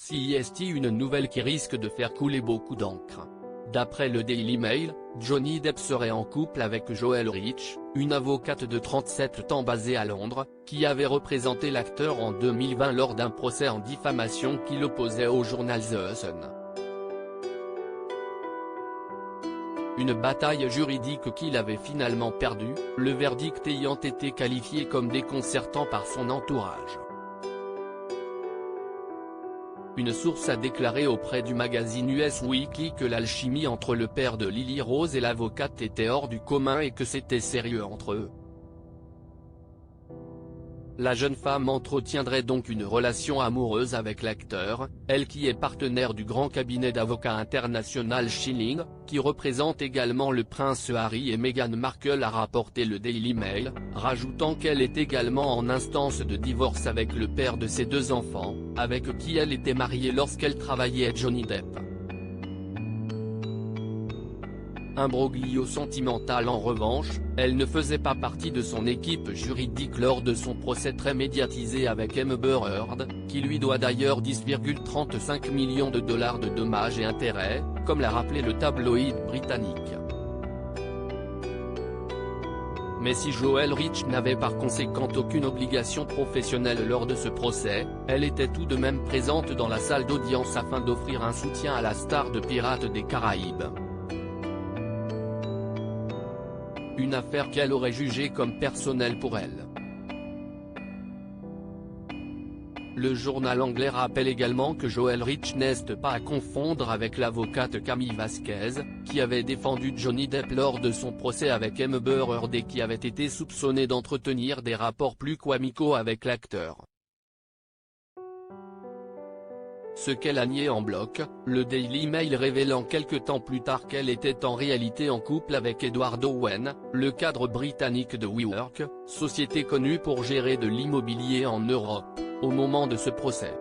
C'est une nouvelle qui risque de faire couler beaucoup d'encre. D'après le Daily Mail, Johnny Depp serait en couple avec Joelle Rich, une avocate de 37 ans basée à Londres, qui avait représenté l'acteur en 2020 lors d'un procès en diffamation qui l'opposait au journal The Sun. Une bataille juridique qu'il avait finalement perdue, le verdict ayant été qualifié comme déconcertant par son entourage. Une source a déclaré auprès du magazine Us Weekly que l'alchimie entre le père de Lily Rose et l'avocate était hors du commun et que c'était sérieux entre eux. La jeune femme entretiendrait donc une relation amoureuse avec l'acteur, elle qui est partenaire du grand cabinet d'avocats international Schilling, qui représente également le prince Harry et Meghan Markle, a rapporté le Daily Mail, rajoutant qu'elle est également en instance de divorce avec le père de ses 2 enfants, avec qui elle était mariée lorsqu'elle travaillait avec Johnny Depp. Imbroglio sentimental. En revanche, elle ne faisait pas partie de son équipe juridique lors de son procès très médiatisé avec Amber Heard, qui lui doit d'ailleurs 10,35 millions de dollars de dommages et intérêts, comme l'a rappelé le tabloïd britannique. Mais si Joelle Rich n'avait par conséquent aucune obligation professionnelle lors de ce procès, elle était tout de même présente dans la salle d'audience afin d'offrir un soutien à la star de Pirates des Caraïbes. Une affaire qu'elle aurait jugée comme personnelle pour elle. Le journal anglais rappelle également que Joelle Rich n'est pas à confondre avec l'avocate Camille Vasquez, qui avait défendu Johnny Depp lors de son procès avec Amber Heard et qui avait été soupçonnée d'entretenir des rapports plus qu'amicaux avec l'acteur. Ce qu'elle a nié en bloc, le Daily Mail révélant quelque temps plus tard qu'elle était en réalité en couple avec Edward Owen, le cadre britannique de WeWork, société connue pour gérer de l'immobilier en Europe, au moment de ce procès.